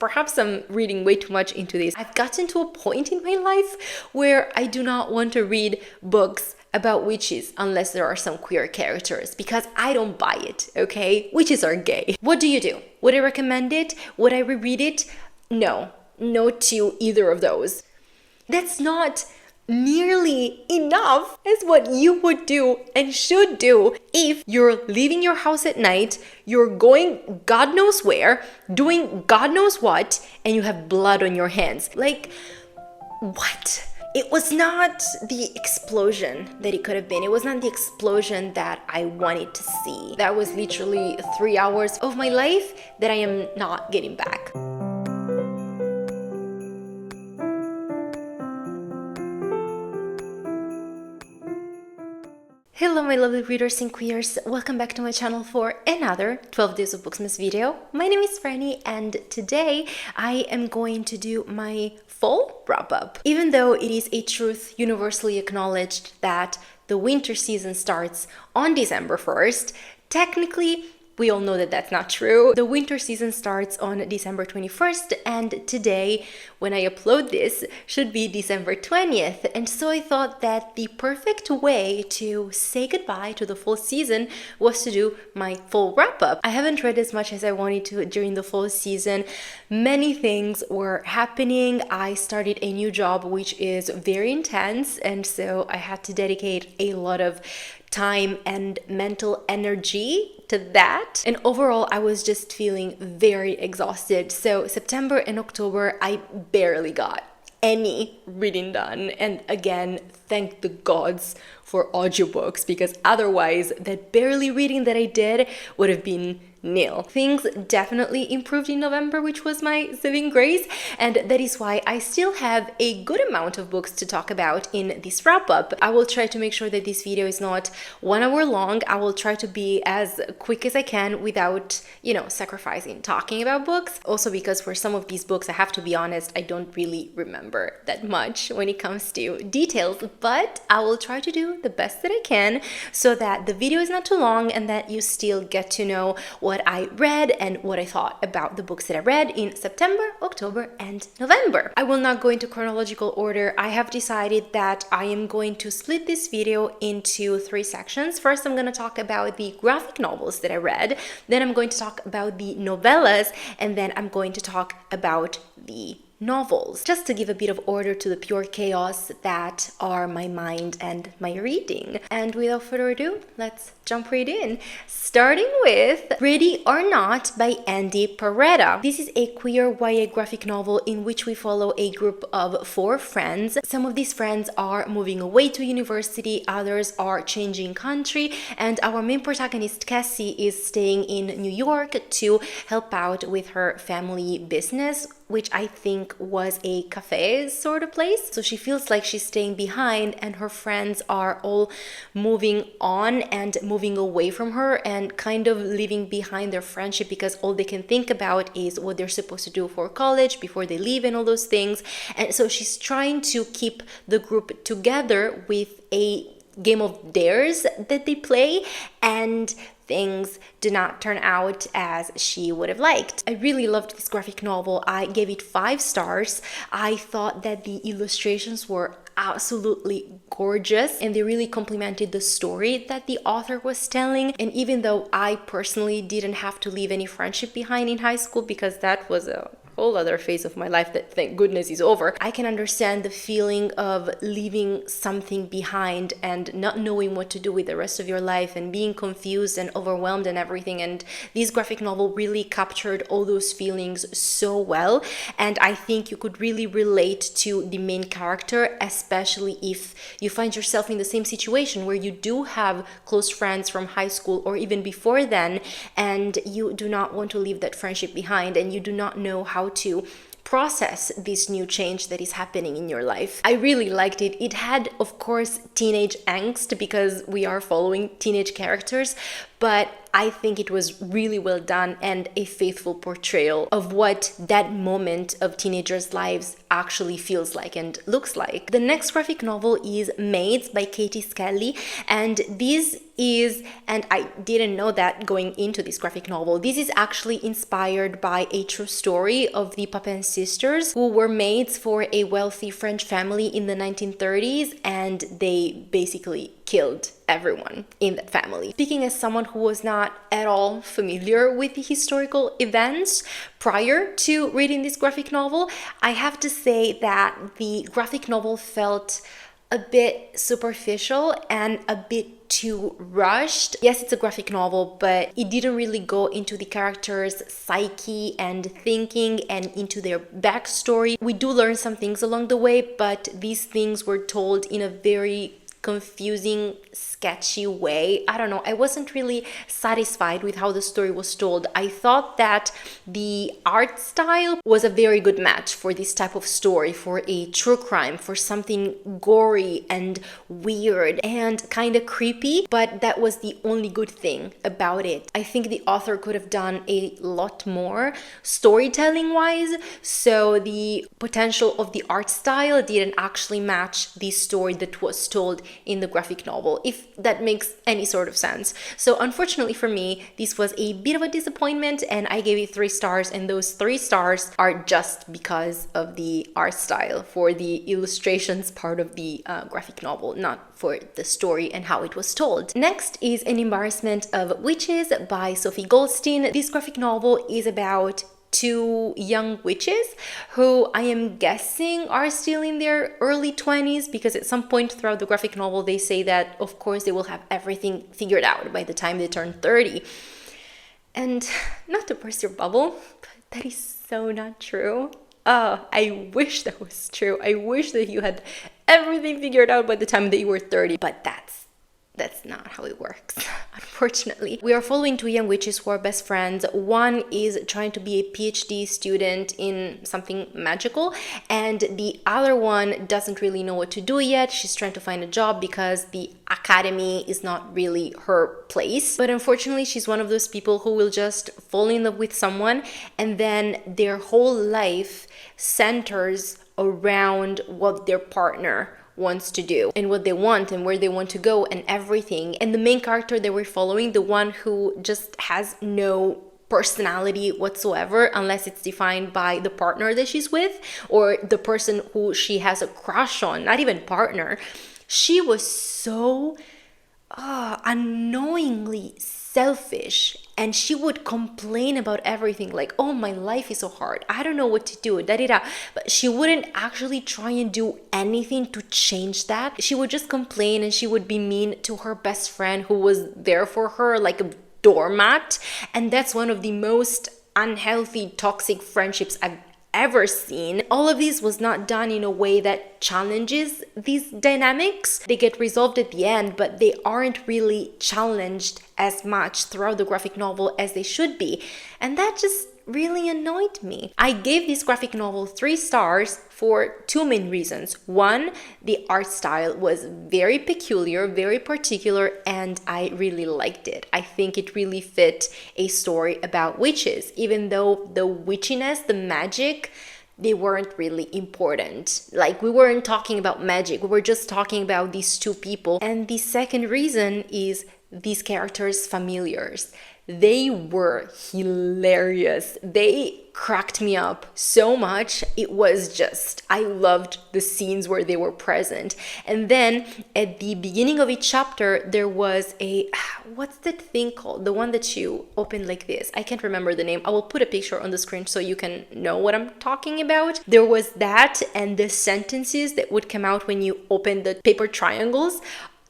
Perhaps I'm reading way too much into this. I've gotten to a point in my life where I do not want to read books about witches unless there are some queer characters, because I don't buy it, okay? Witches are gay. What do? Would I recommend it? Would I reread it? No. No to either of those. That's not nearly enough as what you would do and should do if you're leaving your house at night, you're going God knows where, doing God knows what, and you have blood on your hands. Like, what? It was not the explosion that it could have been. It was not the explosion that I wanted to see. That was literally 3 hours of my life that I am not getting back. Hello my lovely readers and queers, welcome back to my channel for another 12 Days of Booksmas video. My name is Franny and today I am going to do my fall wrap-up. Even though it is a truth universally acknowledged that the winter season starts on December 1st, technically we all know that that's not true. The winter season starts on December 21st and today, when I upload this, should be December 20th. And so I thought that the perfect way to say goodbye to the fall season was to do my fall wrap-up. I haven't read as much as I wanted to during the fall season. Many things were happening. I started a new job which is very intense, and so I had to dedicate a lot of time and mental energy to that, and overall I was just feeling very exhausted. So September and October I barely got any reading done, and again thank the gods for audiobooks, because otherwise that barely reading that I did would have been nil. Things definitely improved in November, which was my saving grace, and that is why I still have a good amount of books to talk about in this wrap-up. I will try to make sure that this video is not 1 hour long. I will try to be as quick as I can without, sacrificing talking about books. Also because for some of these books, I have to be honest, I don't really remember that much when it comes to details, but I will try to do the best that I can so that the video is not too long and that you still get to know what I read and what I thought about the books that I read in September, October, and November. I will not go into chronological order. I have decided that I am going to split this video into 3 sections. First, I'm going to talk about the graphic novels that I read. Then I'm going to talk about the novellas, and then I'm going to talk about the novels, just to give a bit of order to the pure chaos that are my mind and my reading. And without further ado, let's jump right in. Starting with Ready or Not by Andy Porretta. This is a queer YA graphic novel in which we follow a group of 4 friends. Some of these friends are moving away to university, others are changing country, and our main protagonist Cassie is staying in New York to help out with her family business, which I think was a cafe sort of place. So she feels like she's staying behind and her friends are all moving on and moving away from her and kind of leaving behind their friendship because all they can think about is what they're supposed to do for college before they leave and all those things. And so she's trying to keep the group together with a game of dares that they play, and things do not turn out as she would have liked. I really loved this graphic novel. I gave it 5 stars. I thought that the illustrations were absolutely gorgeous and they really complemented the story that the author was telling. And even though I personally didn't have to leave any friendship behind in high school because that was a whole other phase of my life that thank goodness is over, I can understand the feeling of leaving something behind and not knowing what to do with the rest of your life and being confused and overwhelmed and everything. And this graphic novel really captured all those feelings so well, and I think you could really relate to the main character, especially if you find yourself in the same situation where you do have close friends from high school or even before then, and you do not want to leave that friendship behind and you do not know how to process this new change that is happening in your life. I really liked it. It had, of course, teenage angst because we are following teenage characters, but I think it was really well done and a faithful portrayal of what that moment of teenagers' lives actually feels like and looks like. The next graphic novel is Maids by Skelly, and this is, and I didn't know that going into this graphic novel, this is actually inspired by a true story of the Papin sisters, who were maids for a wealthy French family in the 1930s, and they basically killed everyone in that family. Speaking as someone who was not at all familiar with the historical events prior to reading this graphic novel, I have to say that the graphic novel felt a bit superficial and a bit too rushed. Yes, it's a graphic novel, but it didn't really go into the characters' psyche and thinking and into their backstory. We do learn some things along the way, but these things were told in a very confusing, sketchy way. I don't know, I wasn't really satisfied with how the story was told. I thought that the art style was a very good match for this type of story, for a true crime, for something gory and weird and kind of creepy, but that was the only good thing about it. I think the author could have done a lot more storytelling wise, so the potential of the art style didn't actually match the story that was told in the graphic novel, if that makes any sort of sense. So unfortunately for me, this was a bit of a disappointment, and I gave it 3 stars, and those 3 stars are just because of the art style, for the illustrations part of the graphic novel, not for the story and how it was told. Next is An Embarrassment of Witches by Sophie Goldstein. This graphic novel is about 2 young witches who I am guessing are still in their early 20s, because at some point throughout the graphic novel they say that of course they will have everything figured out by the time they turn 30. And not to burst your bubble, but that is so not true. I wish that was true. I wish that you had everything figured out by the time that you were 30, but that's not how it works, unfortunately. We are following 2 young witches who are best friends. One is trying to be a PhD student in something magical, and the other one doesn't really know what to do yet. She's trying to find a job because the academy is not really her place. But unfortunately, she's one of those people who will just fall in love with someone, and then their whole life centers around what their partner wants to do and what they want and where they want to go and everything. And the main character that we're following, the one who just has no personality whatsoever unless it's defined by the partner that she's with or the person who she has a crush on, not even partner, she was so annoyingly selfish, and she would complain about everything, like, oh, my life is so hard, I don't know what to do, but she wouldn't actually try and do anything to change that. She would just complain, and she would be mean to her best friend who was there for her like a doormat. And that's one of the most unhealthy, toxic friendships I've ever seen. All of this was not done in a way that challenges these dynamics. They get resolved at the end, but they aren't really challenged as much throughout the graphic novel as they should be. And that just really annoyed me. I gave this graphic novel 3 stars for 2 main reasons. One, the art style was very peculiar, very particular, and I really liked it. I think it really fit a story about witches, even though the witchiness, the magic, they weren't really important. Like, we weren't talking about magic, we were just talking about these 2 people. And the second reason is these characters' familiars. They were hilarious. They cracked me up so much. It was just, I loved the scenes where they were present. And then at the beginning of each chapter, there was what's that thing called? The one that you open like this. I can't remember the name. I will put a picture on the screen so you can know what I'm talking about. There was that, and the sentences that would come out when you open the paper triangles.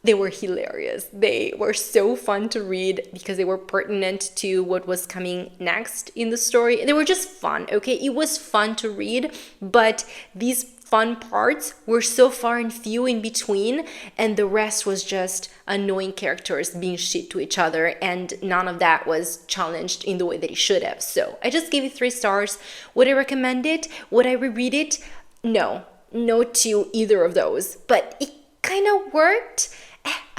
They were hilarious. They were so fun to read because they were pertinent to what was coming next in the story. They were just fun, okay? It was fun to read, but these fun parts were so far and few in between, and the rest was just annoying characters being shit to each other, and none of that was challenged in the way that it should have. So I just gave it 3 stars. Would I recommend it? Would I reread it? No to either of those, but it kind of worked.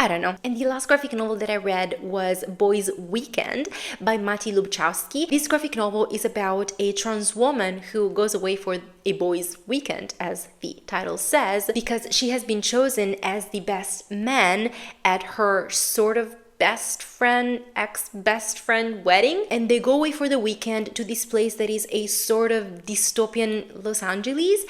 I don't know. And the last graphic novel that I read was Boys Weekend by Mattie Lubchansky. This graphic novel is about a trans woman who goes away for a boys' weekend, as the title says, because she has been chosen as the best man at her sort of best friend, ex-best friend wedding, and they go away for the weekend to this place that is a sort of dystopian Los Angeles,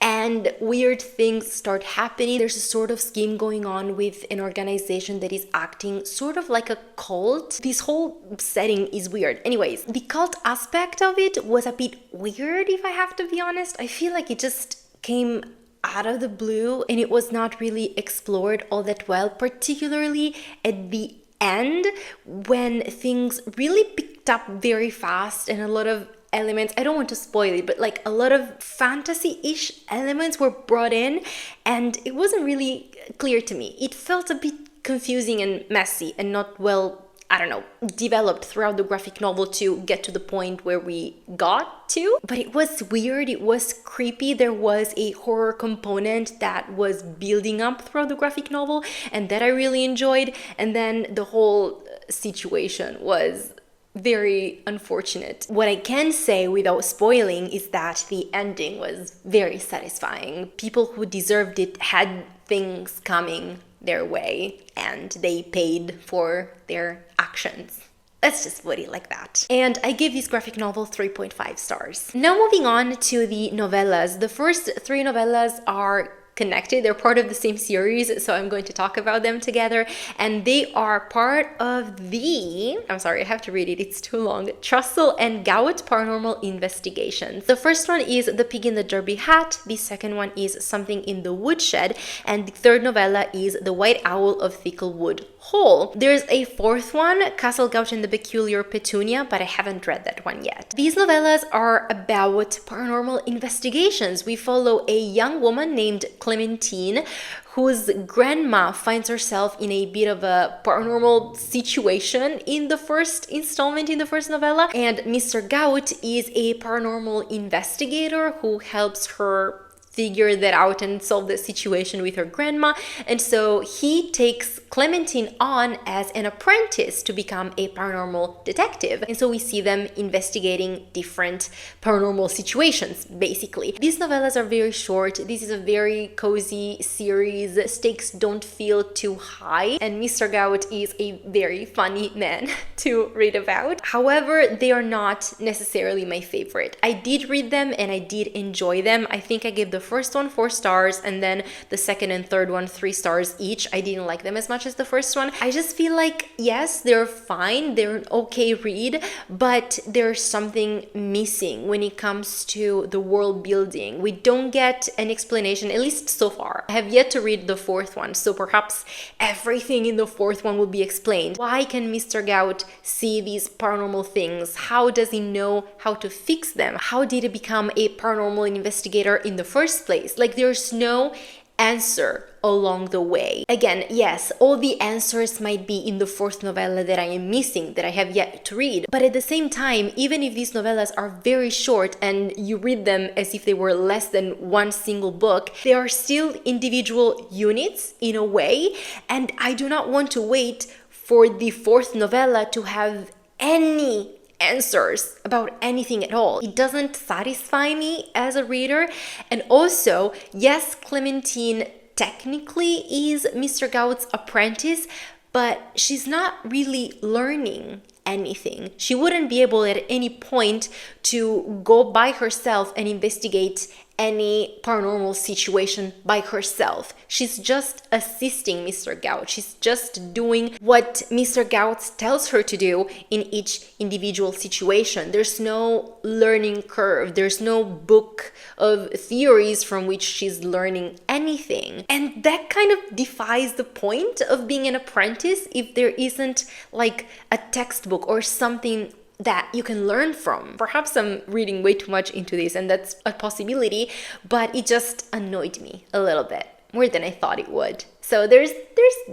and weird things start happening. There's a sort of scheme going on with an organization that is acting sort of like a cult. This whole setting is weird. Anyways, the cult aspect of it was a bit weird, if I have to be honest. I feel like it just came out of the blue and it was not really explored all that well, particularly at the end when things really picked up very fast and a lot of elements, I don't want to spoil it, but like a lot of fantasy-ish elements were brought in and it wasn't really clear to me. It felt a bit confusing and messy and not well, I don't know, developed throughout the graphic novel to get to the point where we got to. But it was weird, it was creepy, there was a horror component that was building up throughout the graphic novel and that I really enjoyed. And then the whole situation was very unfortunate. What I can say without spoiling is that the ending was very satisfying. People who deserved it had things coming their way and they paid for their actions. Let's just put it like that. And I gave this graphic novel 3.5 stars. Now moving on to the novellas. The first 3 novellas are connected, they're part of the same series, so I'm going to talk about them together, and they are part of the, I'm sorry, I have to read it, it's too long, Trussel and Gout Paranormal Investigations. The first one is The Pig in the Derby Hat, the second one is Something in the Woodshed, and the third novella is The White Owl of Thicklewood Hall. There's a fourth one, Castle Gout and the Peculiar Petunia, but I haven't read that one yet. These novellas are about paranormal investigations. We follow a young woman named Clementine, whose grandma finds herself in a bit of a paranormal situation in the first installment, in the first novella, and Mr. Gout is a paranormal investigator who helps her figure that out and solve the situation with her grandma. And so he takes Clementine on as an apprentice to become a paranormal detective. And so we see them investigating different paranormal situations, basically. These novellas are very short. This is a very cozy series. Stakes don't feel too high. And Mr. Gout is a very funny man to read about. However, they are not necessarily my favorite. I did read them and I did enjoy them. I think I gave the first one 4 stars and then the second and third one 3 stars each. I didn't like them as much as the first one. I just feel like, yes, they're fine, they're an okay read, but there's something missing when it comes to the world building. We don't get an explanation, at least so far. I have yet to read the fourth one, so perhaps everything in the fourth one will be explained. Why can Mr. Gout see these paranormal things? How does he know how to fix them? How did he become a paranormal investigator in the first place? Like, there's no answer along the way. Again, yes, all the answers might be in the fourth novella that I am missing, that I have yet to read. But at the same time, even if these novellas are very short and you read them as if they were less than one single book, they are still individual units in a way, and I do not want to wait for the fourth novella to have any answers about anything at all. It doesn't satisfy me as a reader. And also, yes, Clementine technically is Mr. Gout's apprentice, but she's not really learning anything. She wouldn't be able at any point to go by herself and investigate any paranormal situation by herself. She's just assisting Mr. Gout. She's just doing what Mr. Gout tells her to do in each individual situation. There's no learning curve. There's no book of theories from which she's learning anything. And that kind of defies the point of being an apprentice if there isn't like a textbook or something that you can learn from. Perhaps I'm reading way too much into this and that's a possibility, but it just annoyed me a little bit, more than I thought it would. So there's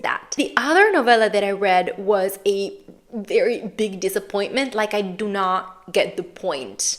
that. The other novella that I read was a very big disappointment. Like, I do not get the point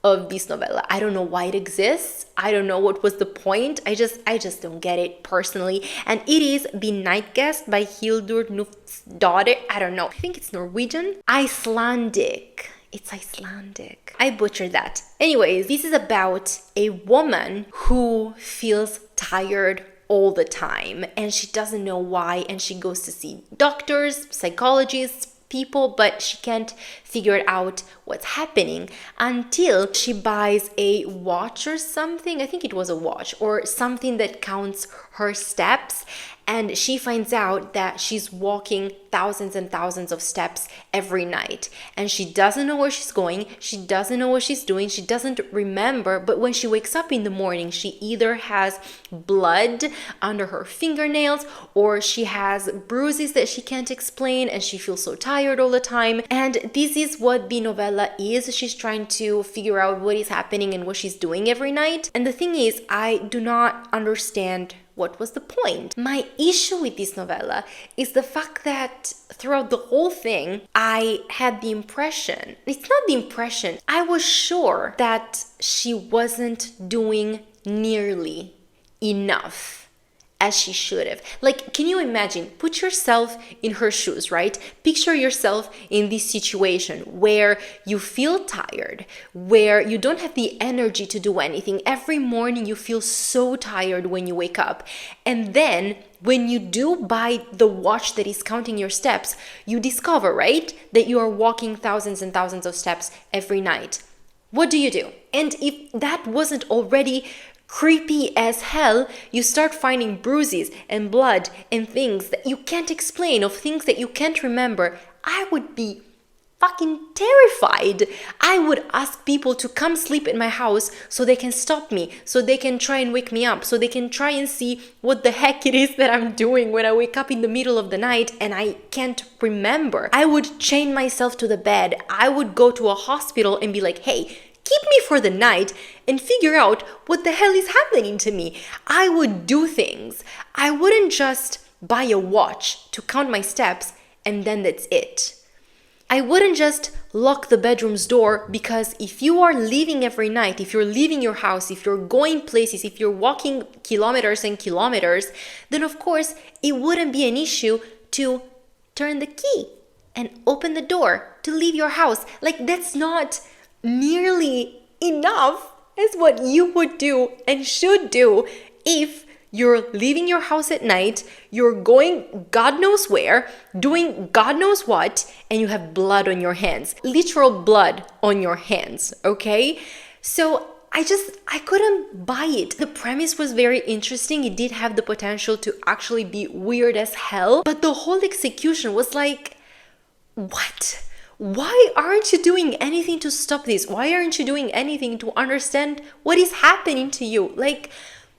of this novella. I don't know why it exists. I don't know what was the point. I just don't get it personally. And it is The Night Guest by Hildur Knutsdottir. I don't know. I think it's Norwegian. Icelandic. It's Icelandic. I butchered that. Anyways, this is about a woman who feels tired all the time and she doesn't know why, and she goes to see doctors, psychologists, people, but she can't figure it out what's happening until she buys a watch or something. I think it was a watch or something that counts her steps, and she finds out that she's walking thousands and thousands of steps every night, and she doesn't know where she's going, she doesn't know what she's doing, she doesn't remember. But when she wakes up in the morning, she either has blood under her fingernails or she has bruises that she can't explain, and she feels so tired all the time. And this is what the novella is. She's trying to figure out what is happening and what she's doing every night. And the thing is, I do not understand what was the point. My issue with this novella is the fact that throughout the whole thing, I had the impression, it's not the impression, I was sure that she wasn't doing nearly enough as she should have. Like, can you imagine? Put yourself in her shoes, right? Picture yourself in this situation where you feel tired, where you don't have the energy to do anything. Every morning you feel so tired when you wake up. And then when you do buy the watch that is counting your steps, you discover, right, that you are walking thousands and thousands of steps every night. What do? And if that wasn't already creepy as hell, you start finding bruises and blood and things that you can't explain, of things that you can't remember. I would be fucking terrified. I would ask people to come sleep in my house so they can stop me, so they can try and wake me up, so they can try and see what the heck it is that I'm doing when I wake up in the middle of the night and I can't remember. I would chain myself to the bed. I would go to a hospital and be like, hey, keep me for the night and figure out what the hell is happening to me. I would do things. I wouldn't just buy a watch to count my steps and then that's it. I wouldn't just lock the bedroom's door, because if you are leaving every night, if you're leaving your house, if you're going places, if you're walking kilometers and kilometers, then of course it wouldn't be an issue to turn the key and open the door to leave your house. Like, that's not nearly enough as what you would do and should do if you're leaving your house at night, you're going God knows where, doing God knows what, and you have blood on your hands. Literal blood on your hands, okay? So I couldn't buy it. The premise was very interesting. It did have the potential to actually be weird as hell, but the whole execution was like, what? Why aren't you doing anything to stop this? Why aren't you doing anything to understand what is happening to you? Like,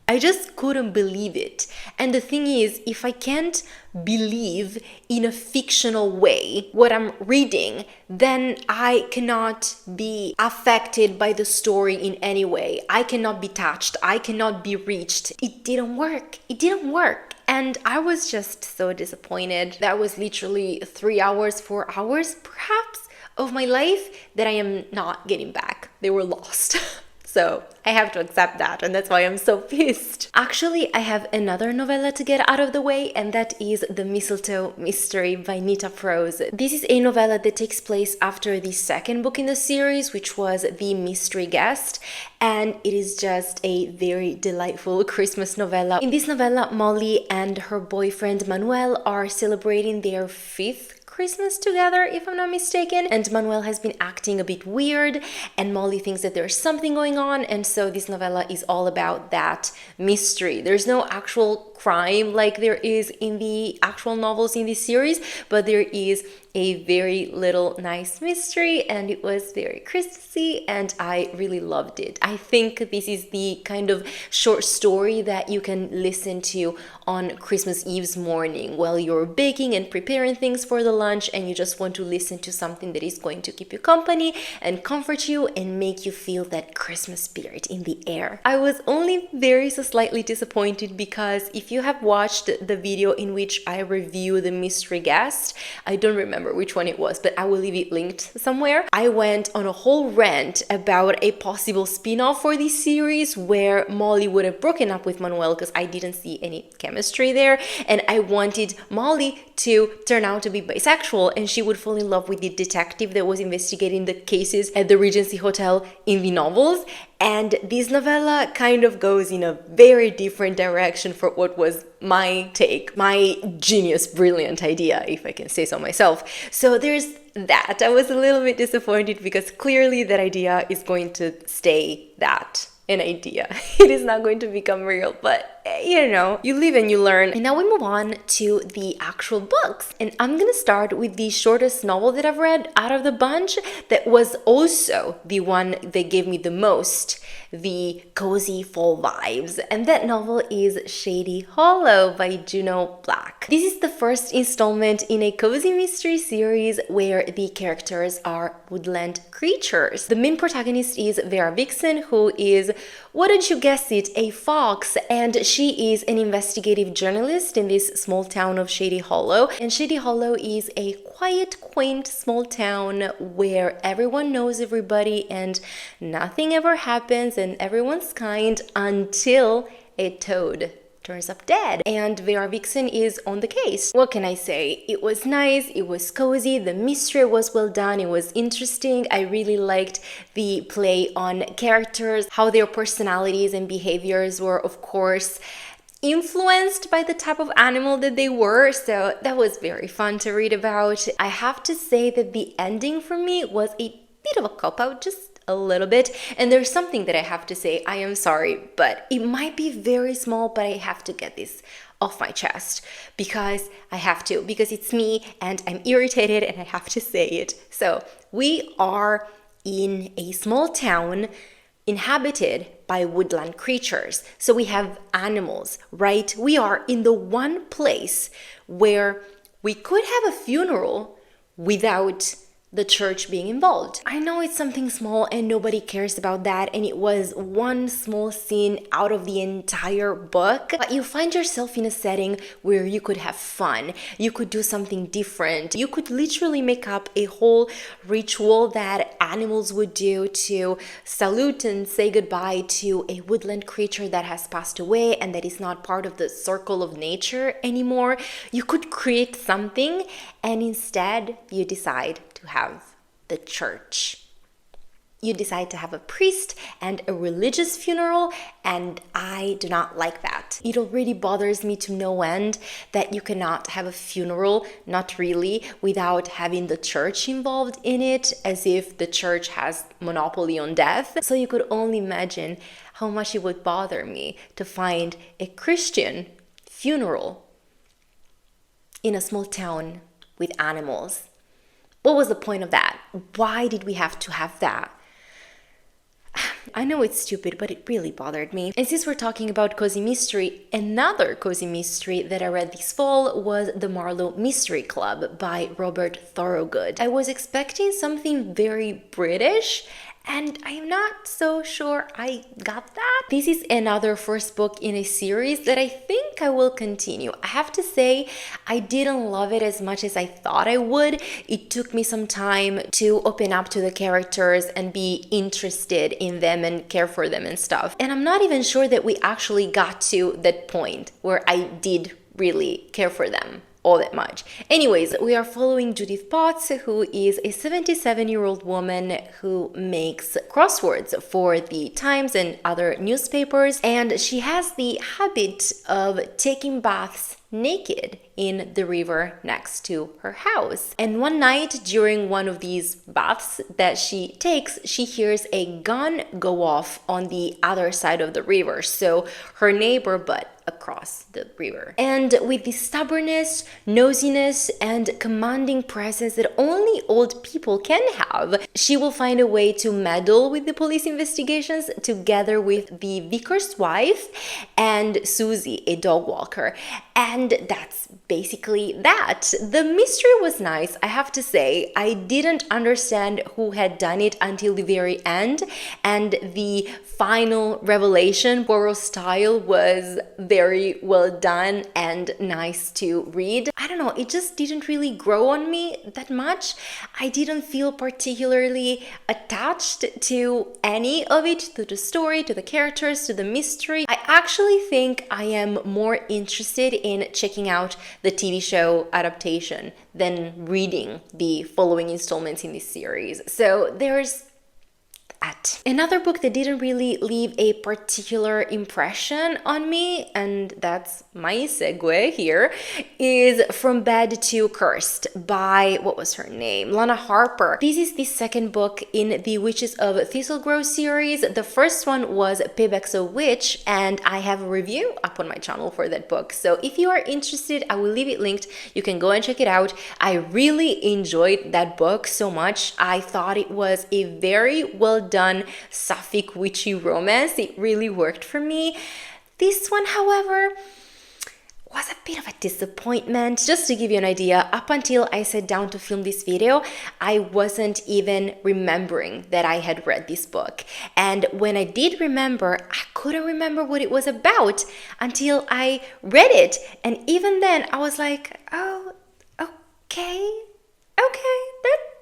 I just couldn't believe it. And the thing is, if I can't believe in a fictional way what I'm reading, then I cannot be affected by the story in any way. I cannot be touched. I cannot be reached. It didn't work. It didn't work. And I was just so disappointed. That was literally 3 hours, 4 hours, perhaps, of my life that I am not getting back. They were lost. So I have to accept that, and that's why I'm so pissed. Actually, I have another novella to get out of the way, and that is The Mistletoe Mystery by Nita Prose. This is a novella that takes place after the second book in the series, which was The Mystery Guest, and it is just a very delightful Christmas novella. In this novella, Molly and her boyfriend Manuel are celebrating their 5th Christmas together, if I'm not mistaken, and Manuel has been acting a bit weird and Molly thinks that there's something going on, and so this novella is all about that mystery. There's no actual crime like there is in the actual novels in this series, but there is a very little nice mystery, and it was very Christmassy and I really loved it. I think this is the kind of short story that you can listen to on Christmas Eve's morning while you're baking and preparing things for the lunch and you just want to listen to something that is going to keep you company and comfort you and make you feel that Christmas spirit in the air. I was only very slightly disappointed because if you have watched the video in which I review the mystery guest, I don't remember which one it was, but I will leave it linked somewhere. I went on a whole rant about a possible spin-off for this series where Molly would have broken up with Manuel because I didn't see any chemistry there, and I wanted Molly to turn out to be bisexual and she would fall in love with the detective that was investigating the cases at the Regency Hotel in the novels. And this novella kind of goes in a very different direction for what was my take, my genius, brilliant idea, if I can say so myself. So there's that. I was a little bit disappointed because clearly that idea is going to stay that. An idea. It is not going to become real, but you know, you live and you learn. And now we move on to the actual books. And I'm gonna start with the shortest novel that I've read out of the bunch that was also the one that gave me the most the cozy fall vibes. And that novel is Shady Hollow by Juneau Black. This is the first installment in a cozy mystery series where the characters are woodland creatures. The main protagonist is Vera Vixen, who is, wouldn't you guess it, a fox, and she is an investigative journalist in this small town of Shady Hollow. And Shady Hollow is a quiet, quaint small town where everyone knows everybody and nothing ever happens and everyone's kind until a toad turns up dead. And Vera Vixen is on the case. What can I say? It was nice, it was cozy, the mystery was well done, it was interesting. I really liked the play on characters, how their personalities and behaviors were, of course, influenced by the type of animal that they were, so that was very fun to read about. I have to say that the ending for me was a bit of a cop-out, just a little bit. And there's something that I have to say, I am sorry, but it might be very small, but I have to get this off my chest because I have to, because it's me and I'm irritated and I have to say it. So we are in a small town inhabited by woodland creatures. So we have animals, right? We are in the one place where we could have a funeral without the church being involved. I know it's something small and nobody cares about that, and it was one small scene out of the entire book, but you find yourself in a setting where you could have fun, you could do something different, you could literally make up a whole ritual that animals would do to salute and say goodbye to a woodland creature that has passed away and that is not part of the circle of nature anymore. You could create something, and instead you decide to have the church. You decide to have a priest and a religious funeral, and I do not like that. It already bothers me to no end that you cannot have a funeral, not really, without having the church involved in it, as if the church has monopoly on death. So you could only imagine how much it would bother me to find a Christian funeral in a small town with animals. What was the point of that? Why did we have to have that? I know it's stupid, but it really bothered me. And since we're talking about cozy mystery, another cozy mystery that I read this fall was The Marlow Mystery Club by Robert Thorogood. I was expecting something very British, and I'm not so sure I got that. This is another first book in a series that I think I will continue. I have to say, I didn't love it as much as I thought I would. It took me some time to open up to the characters and be interested in them and care for them and stuff. And I'm not even sure that we actually got to that point where I did really care for them all that much. Anyways, we are following Judith Potts, who is a 77-year-old woman who makes crosswords for the Times and other newspapers, and she has the habit of taking baths naked in the river next to her house. And one night during one of these baths that she takes, she hears a gun go off on the other side of the river. So her neighbor, but across the river. And with the stubbornness, nosiness, and commanding presence that only old people can have, she will find a way to meddle with the police investigations together with the vicar's wife and Susie, a dog walker. And that's basically that. The mystery was nice, I have to say. I didn't understand who had done it until the very end, and the final revelation, Poirot style, was very well done and nice to read. I don't know, it just didn't really grow on me that much. I didn't feel particularly attached to any of it, to the story, to the characters, to the mystery. I actually think I am more interested in checking out the TV show adaptation than reading the following installments in this series. So there's that. Another book that didn't really leave a particular impression on me, and that's my segue here, is From Bad to Cursed by, what was her name? Lana Harper. This is the second book in the Witches of Thistlegrove series. The first one was Payback's a Witch, and I have a review up on my channel for that book. So if you are interested, I will leave it linked. You can go and check it out. I really enjoyed that book so much. I thought it was a very well done sapphic witchy romance. It really worked for me. This one, however, was a bit of a disappointment. Just to give you an idea, up until I sat down to film this video, I wasn't even remembering that I had read this book. And when I did remember, I couldn't remember what it was about until I read it. And even then, I was like, oh, okay,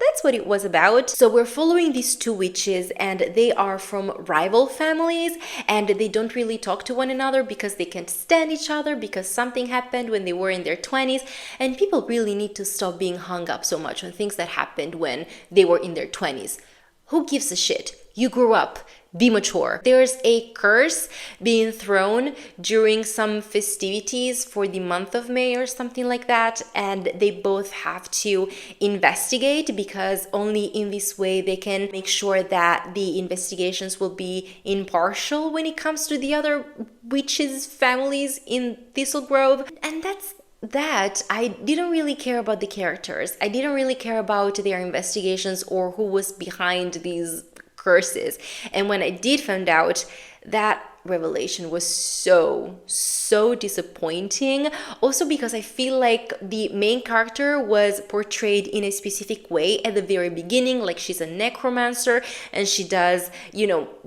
that's what it was about. So we're following these two witches, and they are from rival families, and they don't really talk to one another because they can't stand each other because something happened when they were in their 20s, and people really need to stop being hung up so much on things that happened when they were in their 20s. Who gives a shit? You grew up. Be mature. There's a curse being thrown during some festivities for the month of May or something like that, and they both have to investigate because only in this way they can make sure that the investigations will be impartial when it comes to the other witches' families in Thistlegrove. And that's that. I didn't really care about the characters. I didn't really care about their investigations or who was behind these curses. And when I did find out, that revelation was so disappointing. Also because I feel like the main character was portrayed in a specific way at the very beginning, like she's a necromancer and she does,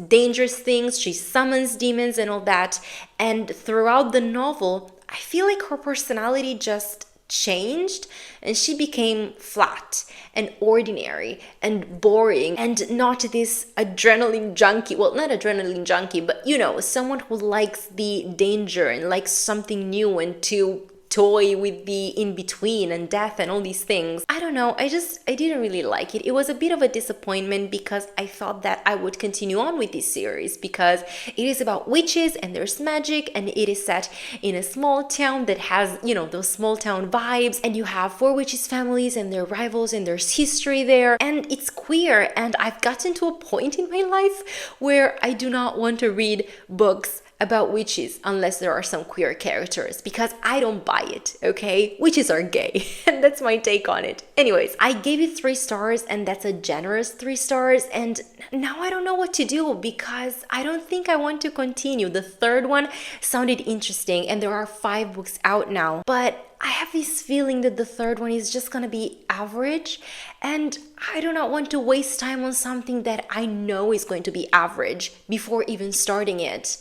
dangerous things, she summons demons and all that. And throughout the novel, I feel like her personality just changed and she became flat and ordinary and boring and not this adrenaline junkie. Well, not adrenaline junkie, but someone who likes the danger and likes something new and to toy with the in-between and death and all these things. I don't know, I didn't really like it. It was a bit of a disappointment because I thought that I would continue on with this series because it is about witches and there's magic and it is set in a small town that has, those small town vibes, and you have 4 witches families and their rivals and there's history there, and it's queer, and I've gotten to a point in my life where I do not want to read books about witches unless there are some queer characters because I don't buy it, okay? Witches are gay and that's my take on it. Anyways, I gave it 3 stars and that's a generous 3 stars, and now I don't know what to do because I don't think I want to continue. The third one sounded interesting and there are 5 books out now, but I have this feeling that the third one is just gonna be average, and I do not want to waste time on something that I know is going to be average before even starting it.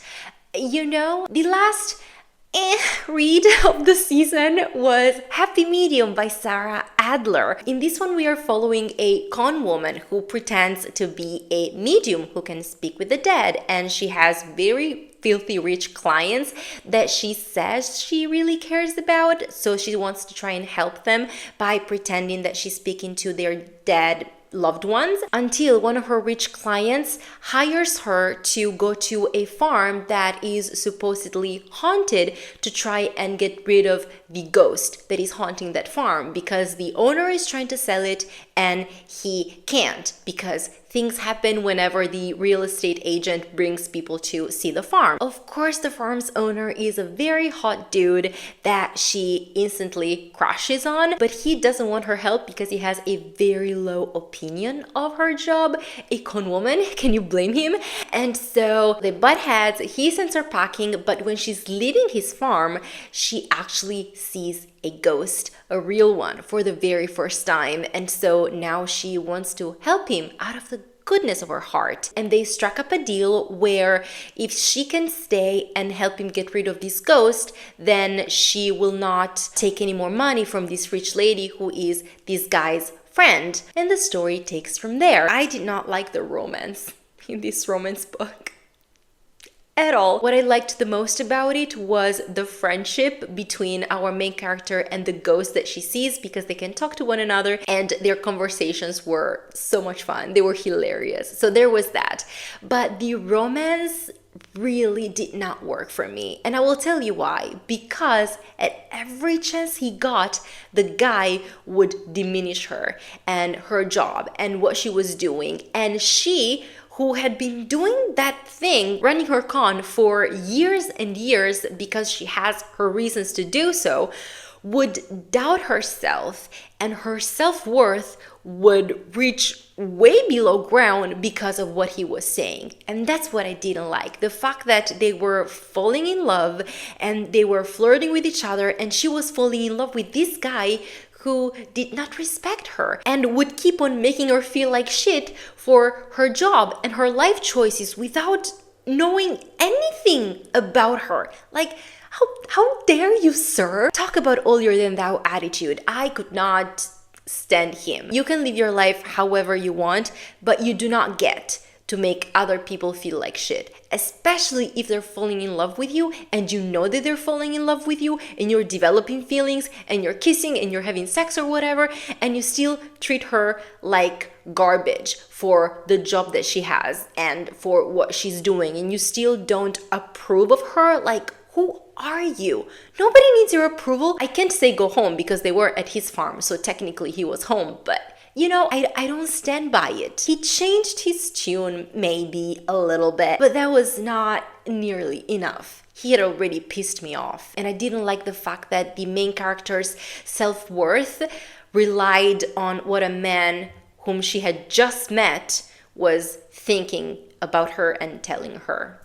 The last read of the season was Happy Medium by Sarah Adler. In this one, we are following a con woman who pretends to be a medium who can speak with the dead, and she has very filthy rich clients that she says she really cares about, so she wants to try and help them by pretending that she's speaking to their dead loved ones, until one of her rich clients hires her to go to a farm that is supposedly haunted to try and get rid of the ghost that is haunting that farm, because the owner is trying to sell it and he can't because things happen whenever the real estate agent brings people to see the farm. Of course, the farm's owner is a very hot dude that she instantly crushes on, but he doesn't want her help because he has a very low opinion of her job. A con woman, can you blame him? And so they butt heads, he sends her packing, but when she's leaving his farm, she actually sees a ghost, a real one, for the very first time. And so now she wants to help him out of the goodness of her heart. And they struck up a deal where if she can stay and help him get rid of this ghost, then she will not take any more money from this rich lady who is this guy's friend. And the story takes from there. I did not like the romance in this romance book at all. What I liked the most about it was the friendship between our main character and the ghost that she sees, because they can talk to one another and their conversations were so much fun. They were hilarious. So there was that. But the romance really did not work for me. And I will tell you why. Because at every chance he got, the guy would diminish her and her job and what she was doing. And she, who had been doing that thing, running her con for years and years because she has her reasons to do so, would doubt herself, and her self-worth would reach way below ground because of what he was saying. And that's what I didn't like. The fact that they were falling in love and they were flirting with each other, and she was falling in love with this guy who did not respect her and would keep on making her feel like shit for her job and her life choices without knowing anything about her. Like, how dare you, sir? Talk about holier than thou attitude. I could not stand him. You can live your life however you want, but you do not get to make other people feel like shit, especially if they're falling in love with you and you know that they're falling in love with you and you're developing feelings and you're kissing and you're having sex or whatever, and you still treat her like garbage for the job that she has and for what she's doing, and you still don't approve of her. Like, who are you? Nobody needs your approval. I can't say go home because they were at his farm, so technically he was home, but you know, I don't stand by it. He changed his tune maybe a little bit, but that was not nearly enough. He had already pissed me off. And I didn't like the fact that the main character's self-worth relied on what a man whom she had just met was thinking about her and telling her.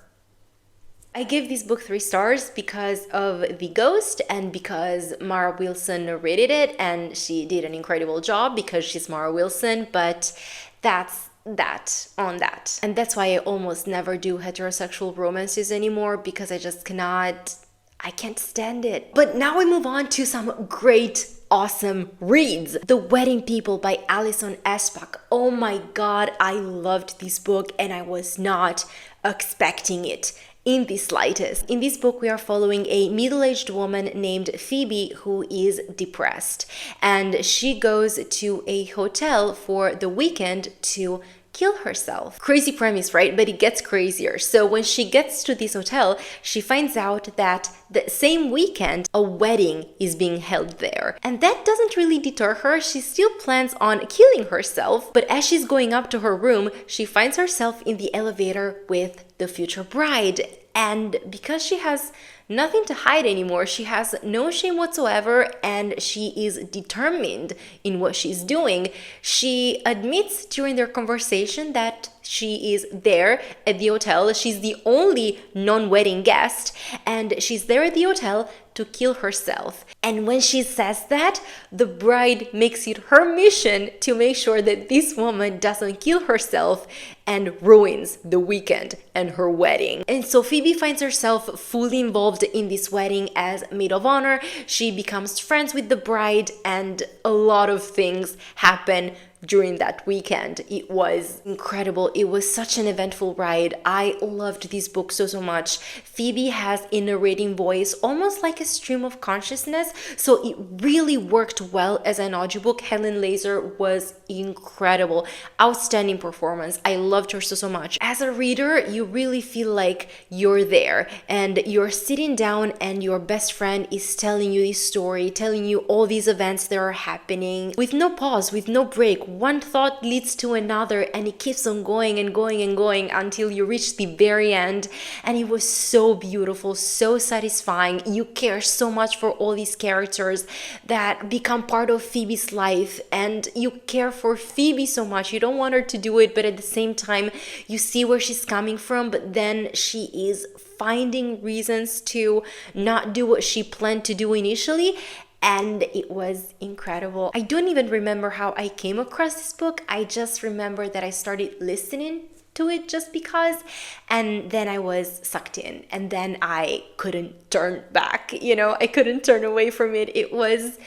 I gave this book 3 stars because of the ghost and because Mara Wilson narrated it, and she did an incredible job because she's Mara Wilson, but that's that on that. And that's why I almost never do heterosexual romances anymore, because I just I can't stand it. But now we move on to some great, awesome reads. The Wedding People by Alison Espach. Oh my god, I loved this book and I was not expecting it in the slightest. In this book, we are following a middle-aged woman named Phoebe who is depressed, and she goes to a hotel for the weekend to kill herself. Crazy premise, right? But it gets crazier. So when she gets to this hotel, she finds out that the same weekend a wedding is being held there. And that doesn't really deter her. She still plans on killing herself, but as she's going up to her room, she finds herself in the elevator with the future bride. And because she has nothing to hide anymore, she has no shame whatsoever, and she is determined in what she's doing. She admits during their conversation that she is there at the hotel. She's the only non-wedding guest, and she's there at the hotel to kill herself. And when she says that, the bride makes it her mission to make sure that this woman doesn't kill herself and ruins the weekend and her wedding. And so Phoebe finds herself fully involved in this wedding as maid of honor. She becomes friends with the bride, and a lot of things happen during that weekend. It was incredible. It was such an eventful ride. I loved this book so much. Phoebe has a narrating voice, almost like a stream of consciousness, so it really worked well as an audiobook. Helen Laser was incredible. Outstanding performance. I loved her so much. As a reader, you really feel like you're there and you're sitting down and your best friend is telling you this story, telling you all these events that are happening with no pause, with no break, one thought leads to another, and it keeps on going and going and going until you reach the very end. And it was so beautiful, so satisfying. You care so much for all these characters that become part of Phoebe's life, and you care for Phoebe so much. You don't want her to do it, but at the same time you see where she's coming from, but then she is finding reasons to not do what she planned to do initially. And it was incredible. I don't even remember how I came across this book. I just remember that I started listening to it just because, and then I was sucked in, and then I couldn't turn back. I couldn't turn away from it. It was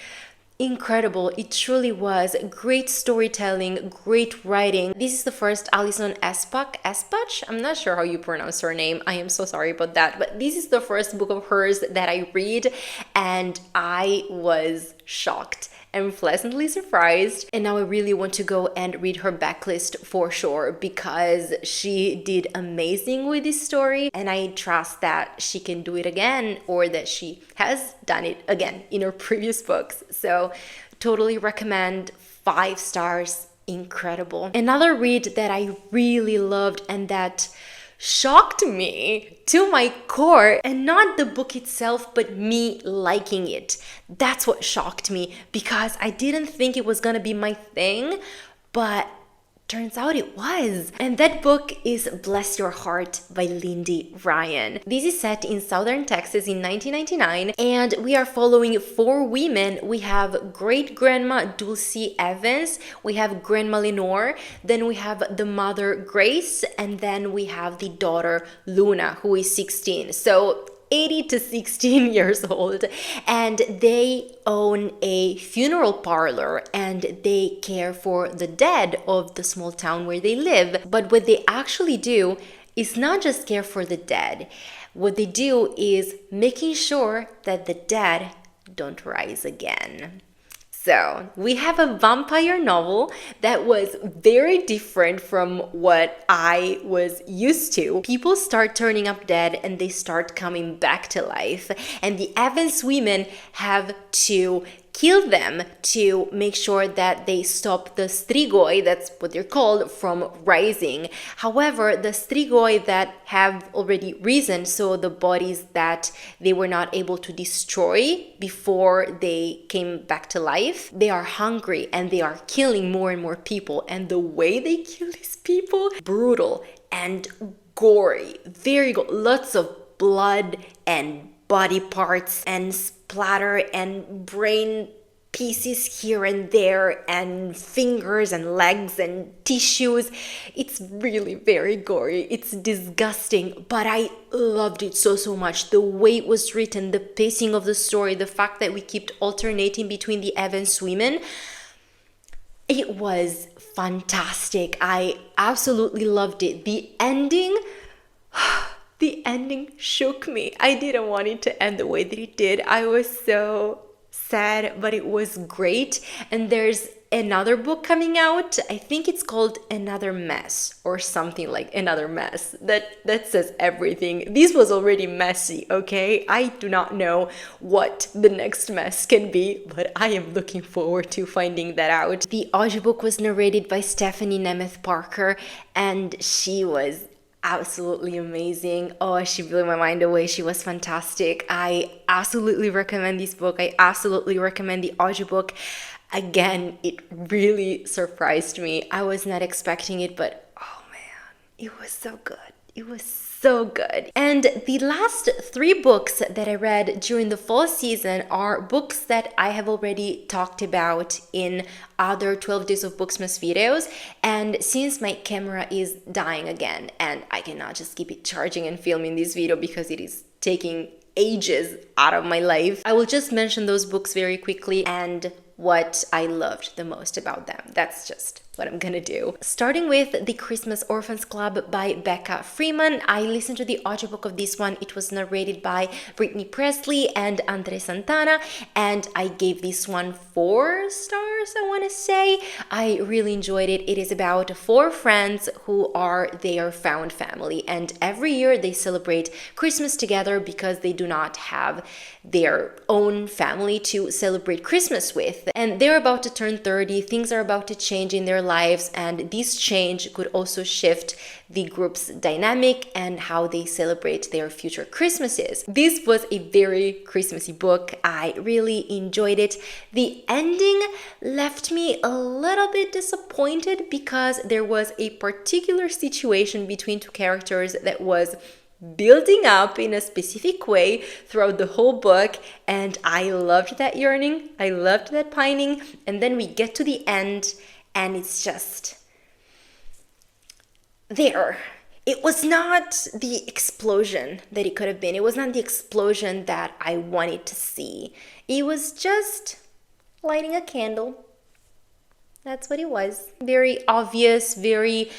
incredible. It truly was. Great storytelling, great writing. This is the first Alison Espach. I'm not sure how you pronounce her name. I am so sorry about that. But this is the first book of hers that I read, and I was shocked and pleasantly surprised. And now I really want to go and read her backlist for sure, because she did amazing with this story, and I trust that she can do it again, or that she has done it again in her previous books. So totally recommend. 5 stars. Incredible. Another read that I really loved and that shocked me to my core, and not the book itself, but me liking it. That's what shocked me, because I didn't think it was gonna be my thing, but turns out it was. And that book is Bless Your Heart by Lindy Ryan. This is set in southern Texas in 1999, and we are following 4 women. We have great-grandma Dulcie Evans, we have grandma Lenore, then we have the mother Grace, and then we have the daughter Luna, who is 16. So 80 to 16 years old, and they own a funeral parlor and they care for the dead of the small town where they live. But what they actually do is not just care for the dead. What they do is making sure that the dead don't rise again. So we have a vampire novel that was very different from what I was used to. People start turning up dead and they start coming back to life. And the Evans women have to kill them to make sure that they stop the strigoi, that's what they're called, from rising. However, the strigoi that have already risen, so the bodies that they were not able to destroy before they came back to life, they are hungry and they are killing more and more people. And the way they kill these people, brutal and gory, lots of blood and body parts and splatter and brain pieces here and there and fingers and legs and tissues. It's really very gory. It's disgusting, but I loved it so much. The way it was written, the pacing of the story, the fact that we kept alternating between the Evans women, it was fantastic. I absolutely loved it. The ending shook me. I didn't want it to end the way that it did. I was so sad, but it was great. And there's another book coming out. I think it's called Another Mess or something like Another Mess. That says everything. This was already messy, okay? I do not know what the next mess can be, but I am looking forward to finding that out. The audiobook was narrated by Stephanie Nemeth Parker, and she was absolutely amazing. Oh, she blew my mind away. She was fantastic. I absolutely recommend this book. I absolutely recommend the audiobook. Again, it really surprised me. I was not expecting it, but oh man, it was so good. It was so good. And the last 3 books that I read during the fall season are books that I have already talked about in other 12 Days of Booksmas videos. And since my camera is dying again and I cannot just keep it charging and filming this video because it is taking ages out of my life, I will just mention those books very quickly and what I loved the most about them. That's just what I'm gonna do. Starting with The Christmas Orphans Club by Becca Freeman. I listened to the audiobook of this one. It was narrated by Brittany Presley and Andre Santana, and I gave this one 4 stars, I want to say. I really enjoyed it. It is about 4 friends who are their found family, and every year they celebrate Christmas together because they do not have their own family to celebrate Christmas with. And they're about to turn 30, things are about to change in their lives, and this change could also shift the group's dynamic and how they celebrate their future Christmases. This was a very Christmassy book. I really enjoyed it. The ending left me a little bit disappointed because there was a particular situation between 2 characters that was building up in a specific way throughout the whole book, and I loved that yearning, I loved that pining, and then we get to the end and it's just there. It was not the explosion that it could have been. It was not the explosion that I wanted to see. It was just lighting a candle. That's what it was. Very obvious, very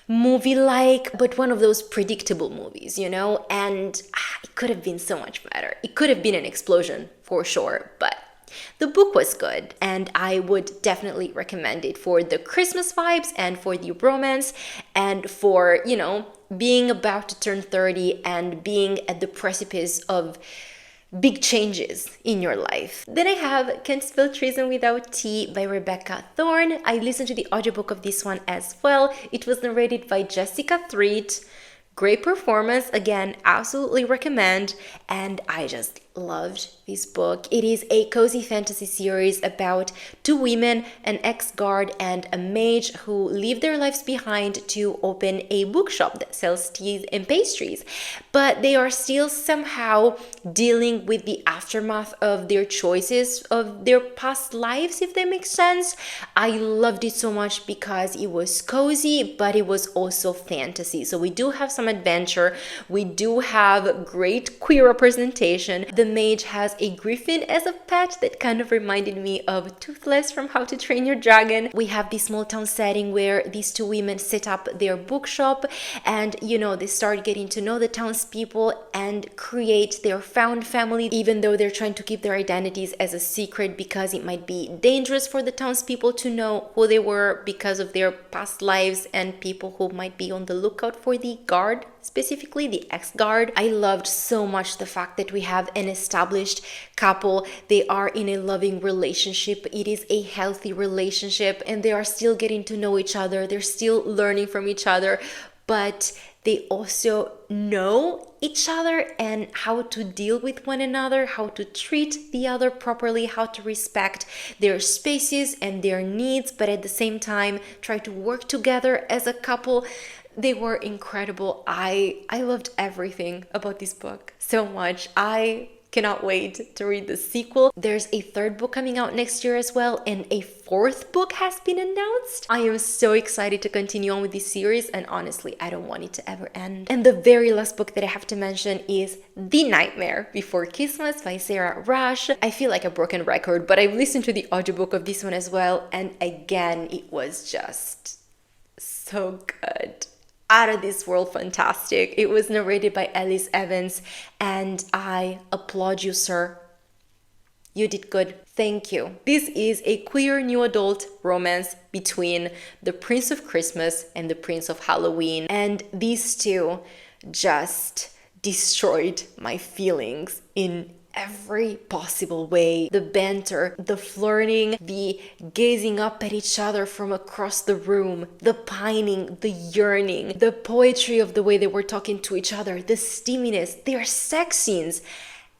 movie-like, but one of those predictable movies, you know? And it could have been so much better. It could have been an explosion for sure, but the book was good, and I would definitely recommend it for the Christmas vibes and for the romance and for, you know, being about to turn 30 and being at the precipice of big changes in your life. Then I have Can't Spell Treason Without Tea by Rebecca Thorne. I listened to the audiobook of this one as well. It was narrated by Jessica Threet. Great performance, again, absolutely recommend, and I just loved this book. It is a cozy fantasy series about 2 women, an ex-guard and a mage, who leave their lives behind to open a bookshop that sells teas and pastries, but they are still somehow dealing with the aftermath of their choices of their past lives, if that makes sense. I loved it so much because it was cozy, but it was also fantasy. So we do have some adventure, we do have great queer representation. The mage has a griffin as a pet that kind of reminded me of Toothless from How to Train Your Dragon. We have this small town setting where these 2 women set up their bookshop, and you know, they start getting to know the townspeople and create their found family, even though they're trying to keep their identities as a secret because it might be dangerous for the townspeople to know who they were because of their past lives, and people who might be on the lookout for the guard, specifically the ex-guard. I loved so much the fact that we have an established couple. They are in a loving relationship. It is a healthy relationship, and they are still getting to know each other. They're still learning from each other, but they also know each other and how to deal with one another, how to treat the other properly, how to respect their spaces and their needs, but at the same time try to work together as a couple. They were incredible. I loved everything about this book so much. I cannot wait to read the sequel. There's a 3rd book coming out next year as well, and a 4th book has been announced. I am so excited to continue on with this series, and honestly, I don't want it to ever end. And the very last book that I have to mention is The Nightmare Before Christmas by Sarah Rush. I feel like a broken record, but I've listened to the audiobook of this one as well, and again, it was just so good. Out of this world fantastic. It was narrated by Ellis Evans, and I applaud you, sir. You did good. Thank you. This is a queer new adult romance between the Prince of Christmas and the Prince of Halloween, and these 2 just destroyed my feelings in every possible way. The banter, the flirting, the gazing up at each other from across the room, the pining, the yearning, the poetry of the way they were talking to each other, the steaminess, their sex scenes.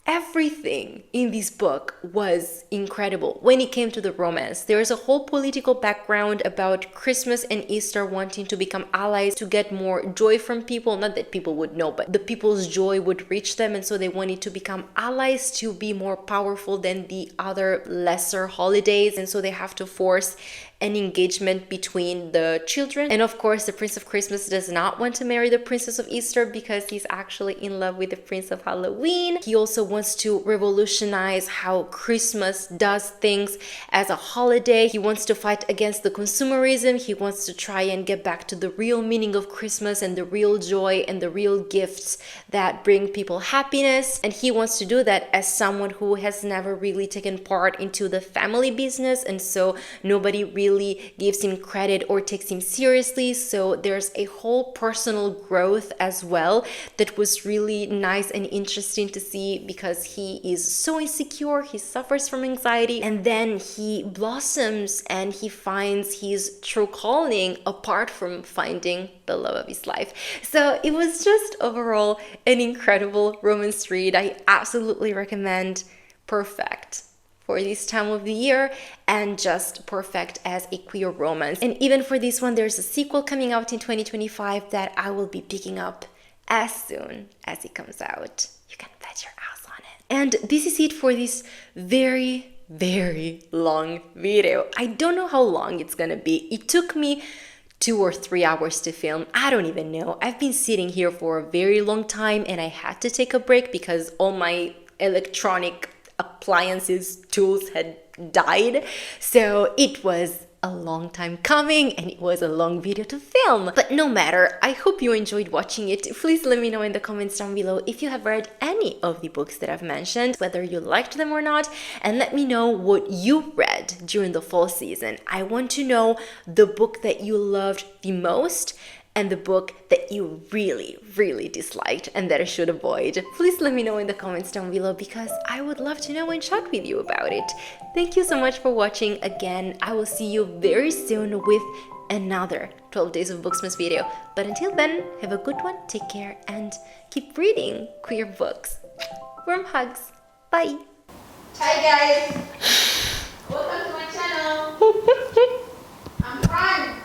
Everything in this book was incredible. When it came to the romance, there is a whole political background about Christmas and Easter wanting to become allies to get more joy from people. Not that people would know, but the people's joy would reach them, and so they wanted to become allies to be more powerful than the other lesser holidays, and so they have to force an engagement between the children. And of course, the Prince of Christmas does not want to marry the Princess of Easter because he's actually in love with the Prince of Halloween. He also wants to revolutionize how Christmas does things as a holiday. He wants to fight against the consumerism. He wants to try and get back to the real meaning of Christmas and the real joy and the real gifts that bring people happiness. And he wants to do that as someone who has never really taken part into the family business, and so nobody really gives him credit or takes him seriously. So there's a whole personal growth as well that was really nice and interesting to see, because he is so insecure, he suffers from anxiety, and then he blossoms and he finds his true calling apart from finding the love of his life. So it was just overall an incredible romance read. I absolutely recommend. Perfect for this time of the year, and just perfect as a queer romance. And even for this one, there's a sequel coming out in 2025 that I will be picking up as soon as it comes out. You can bet your ass on it. And this is it for this very, very long video. I don't know how long it's gonna be. It took me 2 or 3 hours to film. I don't even know. I've been sitting here for a very long time and I had to take a break because all my electronic appliances, tools had died. So it was a long time coming and it was a long video to film. But no matter, I hope you enjoyed watching it. Please let me know in the comments down below if you have read any of the books that I've mentioned, whether you liked them or not, and let me know what you read during the fall season. I want to know the book that you loved the most and the book that you really, really disliked and that I should avoid. Please let me know in the comments down below, because I would love to know and chat with you about it. Thank you so much for watching. Again, I will see you very soon with another 12 Days of Booksmas video. But until then, have a good one, take care, and keep reading queer books. Warm hugs. Bye. Hi guys.